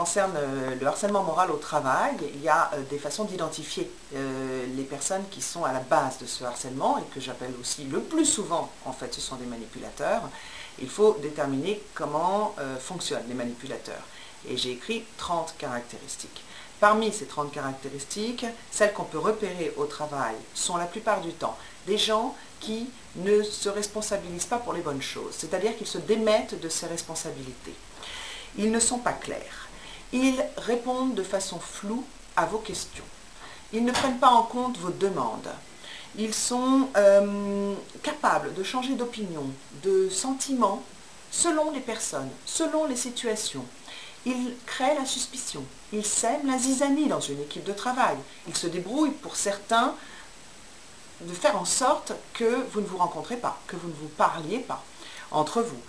concerne le harcèlement moral au travail, il y a des façons d'identifier les personnes qui sont à la base de ce harcèlement et que j'appelle aussi le plus souvent, en fait, ce sont des manipulateurs. Il faut déterminer comment fonctionnent les manipulateurs. Et j'ai écrit 30 caractéristiques. Parmi ces 30 caractéristiques, celles qu'on peut repérer au travail sont la plupart du temps des gens qui ne se responsabilisent pas pour les bonnes choses, c'est-à-dire qu'ils se démettent de ces responsabilités. Ils ne sont pas clairs. Ils répondent de façon floue à vos questions. Ils ne prennent pas en compte vos demandes. Ils sont capables de changer d'opinion, de sentiment, selon les personnes, selon les situations. Ils créent la suspicion. Ils sèment la zizanie dans une équipe de travail. Ils se débrouillent pour certains de faire en sorte que vous ne vous rencontrez pas, que vous ne vous parliez pas entre vous.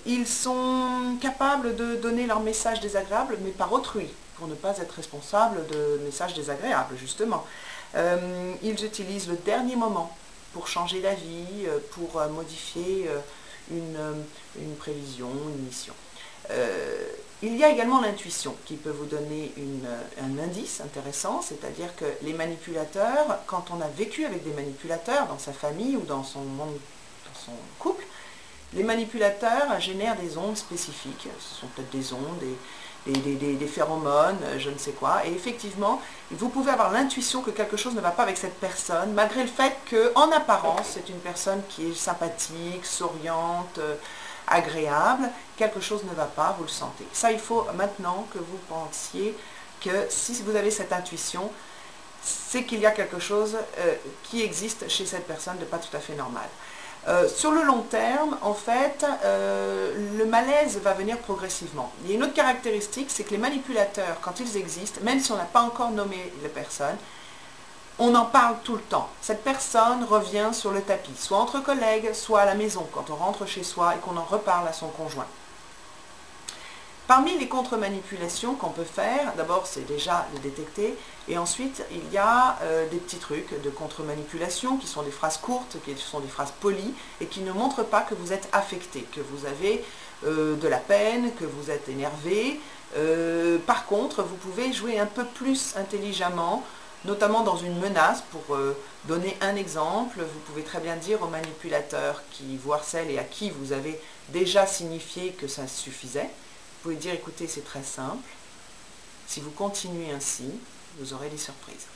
Ils sont capables de donner leur message désagréable, mais par autrui, pour ne pas être responsables de messages désagréables, justement. Ils utilisent le dernier moment pour changer d'avis, pour modifier une prévision, une mission. Il y a également l'intuition qui peut vous donner un indice intéressant, c'est-à-dire que les manipulateurs, quand on a vécu avec des manipulateurs dans sa famille ou dans son monde, dans son couple, les manipulateurs génèrent des ondes spécifiques, ce sont peut-être des ondes, des phéromones, je ne sais quoi, et effectivement, vous pouvez avoir l'intuition que quelque chose ne va pas avec cette personne, malgré le fait qu'en apparence, c'est une personne qui est sympathique, souriante, agréable, quelque chose ne va pas, vous le sentez. Ça, il faut maintenant que vous pensiez que si vous avez cette intuition, c'est qu'il y a quelque chose qui existe chez cette personne de pas tout à fait normal. Sur le long terme, en fait, le malaise va venir progressivement. Il y a une autre caractéristique, c'est que les manipulateurs, quand ils existent, même si on n'a pas encore nommé les personnes, on en parle tout le temps. Cette personne revient sur le tapis, soit entre collègues, soit à la maison, quand on rentre chez soi et qu'on en reparle à son conjoint. Parmi les contre-manipulations qu'on peut faire, d'abord c'est déjà les détecter, et ensuite il y a des petits trucs de contre-manipulation qui sont des phrases courtes, qui sont des phrases polies, et qui ne montrent pas que vous êtes affecté, que vous avez de la peine, que vous êtes énervé. Par contre, vous pouvez jouer un peu plus intelligemment, notamment dans une menace. Pour donner un exemple, vous pouvez très bien dire au manipulateur qui vous harcèle et à qui vous avez déjà signifié que ça suffisait, vous pouvez dire, écoutez, c'est très simple, si vous continuez ainsi, vous aurez des surprises.